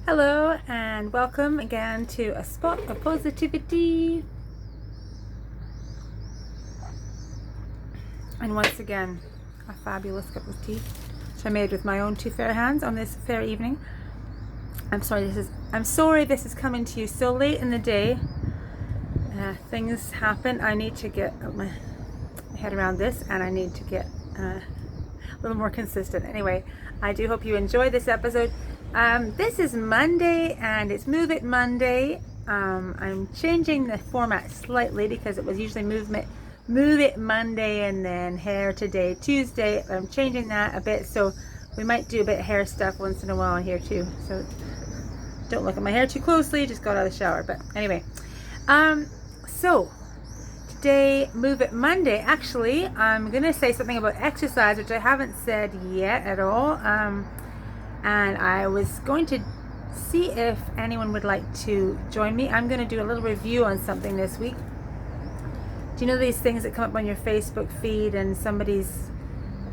Hello and welcome again to a spot of positivity. And once again, a fabulous cup of tea, which I made with my own two fair hands on this fair evening. I'm sorry this is coming to you so late in the day. Things happen. I need to get my head around this, and I need to get a little more consistent. Anyway, I do hope you enjoy this episode. This is Monday and it's Move It Monday. I'm changing the format slightly because it was usually Move It Monday and then Hair Today Tuesday. I'm changing that a bit, so we might do a bit of hair stuff once in a while here too. So don't look at my hair too closely, just got out of the shower. But anyway, so today, Move It Monday, actually, I'm going to say something about exercise, which I haven't said yet at all. And I was going to see if anyone would like to join me. I'm going to do a little review on something this week. Do you know these things that come up on your Facebook feed and somebody's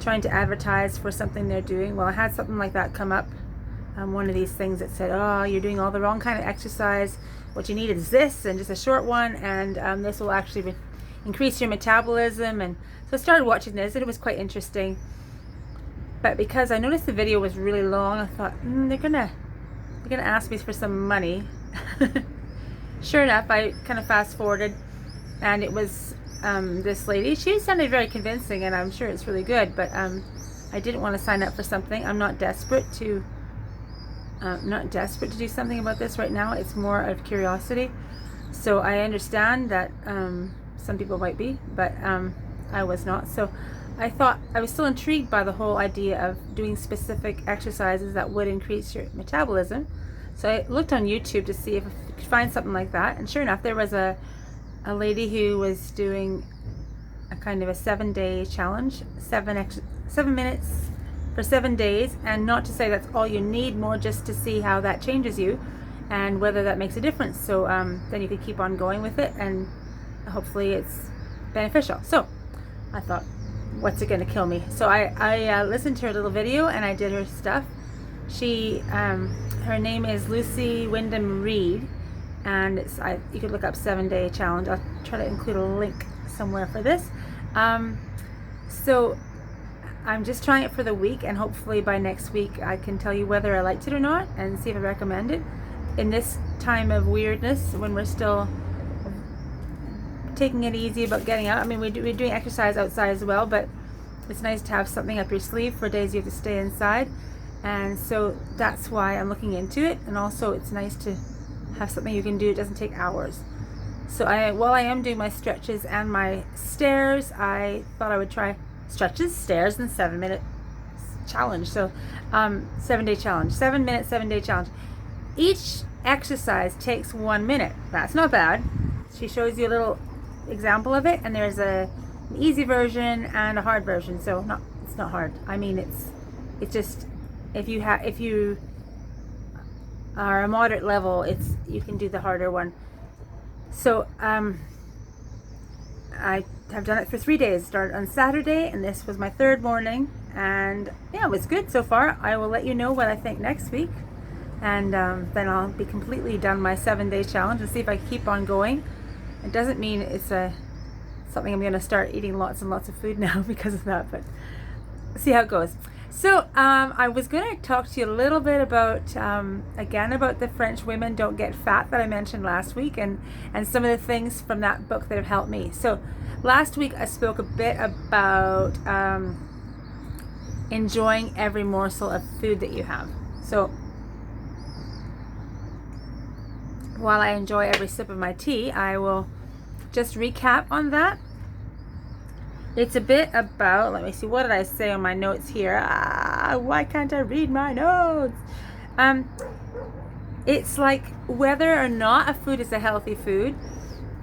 trying to advertise for something they're doing? Well, I had something like that come up. One of these things that said, oh, you're doing all the wrong kind of exercise. What you need is this, and just a short one, and this will actually increase your metabolism. And so I started watching this, and it was quite interesting. But because I noticed the video was really long, I thought, they're gonna ask me for some money. Sure enough, I kind of fast forwarded, and it was this lady. She sounded very convincing, and I'm sure it's really good. But I didn't want to sign up for something. I'm not desperate to do something about this right now. It's more out of curiosity. So I understand that some people might be, but I was not. So I thought I was still intrigued by the whole idea of doing specific exercises that would increase your metabolism. So I looked on YouTube to see if I could find something like that. And sure enough, there was a lady who was doing a kind of a 7-day challenge, 7 minutes for 7 days. And not to say that's all you need, more just to see how that changes you and whether that makes a difference. So then you could keep on going with it, and hopefully it's beneficial. So I thought, what's it going to kill me? So I listened to her little video and I did her stuff. She her name is Lucy Wyndham Reed, and you could look up 7-day challenge. I'll try to include a link somewhere for this. So I'm just trying it for the week, and hopefully by next week I can tell you whether I liked it or not and see if I recommend it in this time of weirdness when we're still taking it easy about getting out. I mean, we're doing exercise outside as well, but it's nice to have something up your sleeve for days you have to stay inside. And so that's why I'm looking into it. And also it's nice to have something you can do. It doesn't take hours. So while I am doing my stretches and my stairs, I thought I would try stretches, stairs, and 7-minute challenge. So 7-day challenge, 7 minute, 7-day challenge. Each exercise takes 1 minute. That's not bad. She shows you a little example of it, and there's an easy version and a hard version. So it's not hard. I mean, it's just if you are a moderate level, you can do the harder one. So I have done it for 3 days. Started on Saturday, and this was my 3rd morning, and yeah, it was good so far. I will let you know what I think next week, and then I'll be completely done my 7-day challenge and see if I keep on going. It doesn't mean it's something I'm going to start eating lots and lots of food now because of that, but see how it goes. So I was going to talk to you a little bit about, again, about the French Women Don't Get Fat that I mentioned last week, and some of the things from that book that have helped me. So last week I spoke a bit about enjoying every morsel of food that you have. So while I enjoy every sip of my tea, I will just recap on that. It's a bit about, let me see, what did I say on my notes here? Why can't I read my notes? It's like whether or not a food is a healthy food,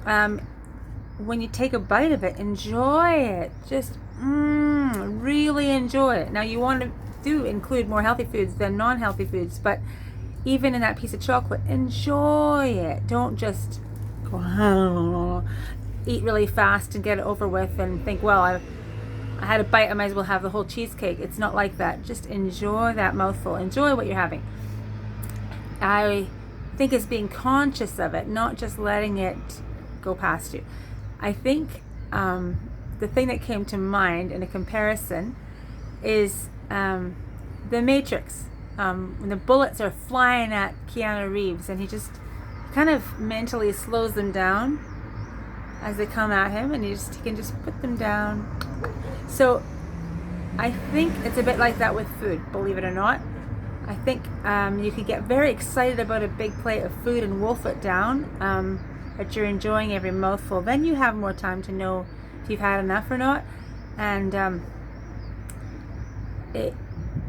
when you take a bite of it, enjoy it. Just really enjoy it. Now you want to include more healthy foods than non-healthy foods, but even in that piece of chocolate, enjoy it. Don't just eat really fast and get it over with and think, well, I had a bite, I might as well have the whole cheesecake. It's not like that. Just enjoy that mouthful. Enjoy what you're having. I think it's being conscious of it, not just letting it go past you. I think the thing that came to mind in a comparison is The Matrix. When the bullets are flying at Keanu Reeves, and he just kind of mentally slows them down as they come at him, and he can just put them down. So I think it's a bit like that with food, believe it or not. I think you can get very excited about a big plate of food and wolf it down, that you're enjoying every mouthful. Then you have more time to know if you've had enough or not. And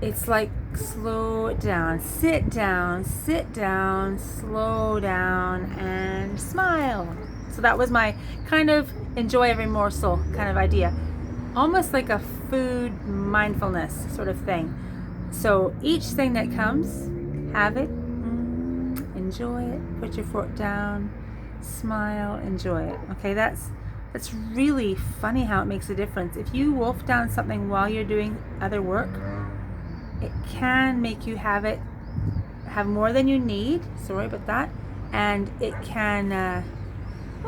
it's like, slow it down, sit down, slow down, and smile. So that was my kind of enjoy every morsel kind of idea. Almost like a food mindfulness sort of thing. So each thing that comes, have it, enjoy it, put your fork down, smile, enjoy it. Okay, that's really funny how it makes a difference. If you wolf down something while you're doing other work, it can make you have more than you need. Sorry about that. And it can,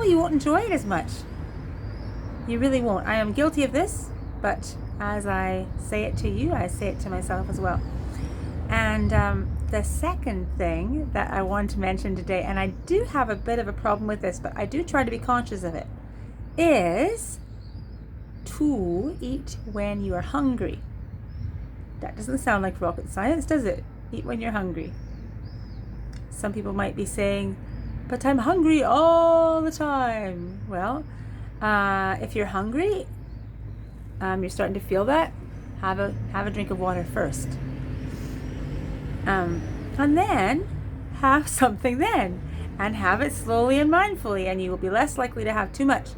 you won't enjoy it as much. You really won't. I am guilty of this, but as I say it to you, I say it to myself as well. And the second thing that I want to mention today, and I do have a bit of a problem with this, but I do try to be conscious of it, is to eat when you are hungry. That doesn't sound like rocket science, does it? Eat when you're hungry. Some people might be saying, but I'm hungry all the time. Well, if you're hungry, you're starting to feel that, have a drink of water first. And then have something then. And have it slowly and mindfully, and you will be less likely to have too much.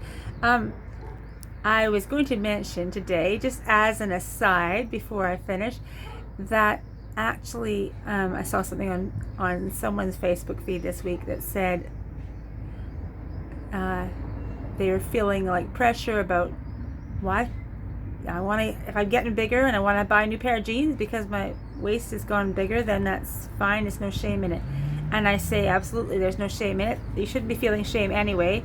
I was going to mention today, just as an aside before I finish, that actually I saw something on someone's Facebook feed this week that said they were feeling like pressure about what if I'm getting bigger and I want to buy a new pair of jeans because my waist has gone bigger, then that's fine. There's no shame in it. And I say absolutely there's no shame in it. You shouldn't be feeling shame anyway.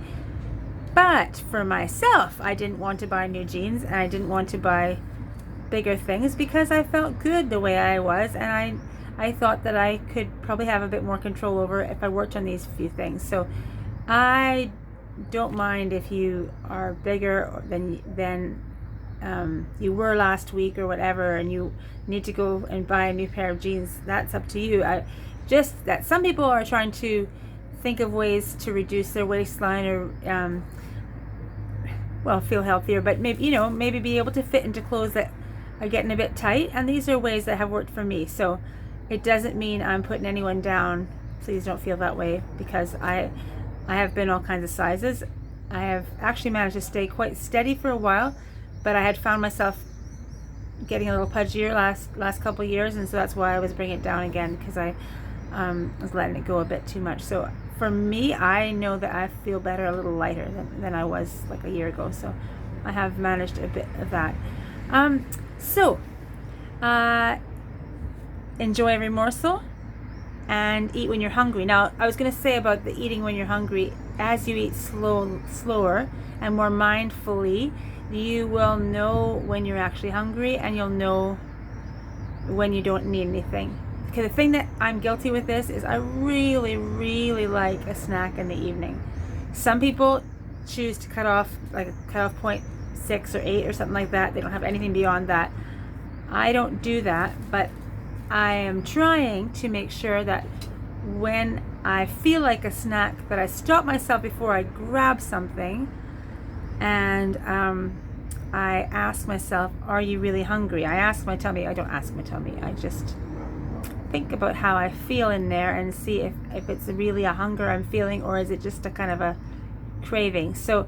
But for myself, I didn't want to buy new jeans and I didn't want to buy bigger things because I felt good the way I was, and I thought that I could probably have a bit more control over it if I worked on these few things. So I don't mind if you are bigger than you were last week or whatever, and you need to go and buy a new pair of jeans. That's up to you. Just that some people are trying to think of ways to reduce their waistline or feel healthier, but maybe be able to fit into clothes that are getting a bit tight, and these are ways that have worked for me. So it doesn't mean I'm putting anyone down. Please don't feel that way, because I have been all kinds of sizes. I have actually managed to stay quite steady for a while, but I had found myself getting a little pudgier last couple of years, and so that's why I was bringing it down again, because I was letting it go a bit too much. So for me, I know that I feel better, a little lighter than I was like a year ago. So I have managed a bit of that. Enjoy every morsel and eat when you're hungry. Now, I was going to say about the eating when you're hungry, as you eat slower and more mindfully, you will know when you're actually hungry, and you'll know when you don't need anything. Okay, the thing that I'm guilty with this is I really, really like a snack in the evening. Some people choose to cut off point 6 or 8 or something like that. They don't have anything beyond that. I don't do that, but I am trying to make sure that when I feel like a snack, that I stop myself before I grab something, and I ask myself, are you really hungry? I ask my tummy. I don't ask my tummy. I just think about how I feel in there and see if it's really a hunger I'm feeling, or is it just a kind of a craving. So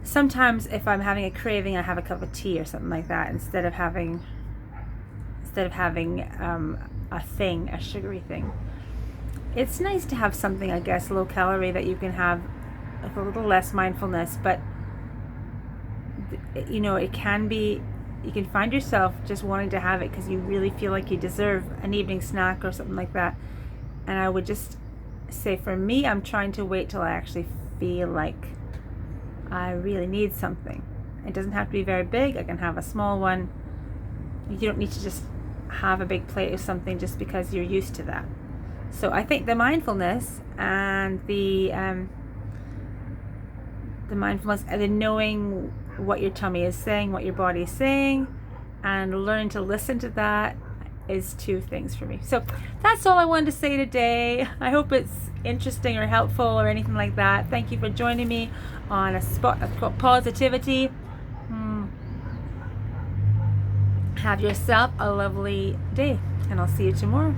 sometimes if I'm having a craving, I have a cup of tea or something like that instead of having a sugary thing. It's nice to have something, I guess, low calorie that you can have with a little less mindfulness, but it can be, you can find yourself just wanting to have it because you really feel like you deserve an evening snack or something like that. And I would just say, for me, I'm trying to wait till I actually feel like I really need something. It doesn't have to be very big. I can have a small one. You don't need to just have a big plate of something just because you're used to that. So I think the mindfulness and the mindfulness and the knowing what your tummy is saying, what your body is saying, and learning to listen to that is two things for me. So that's all I wanted to say today. I hope it's interesting or helpful or anything like that. Thank you for joining me on a spot called positivity. Have yourself a lovely day, and I'll see you tomorrow.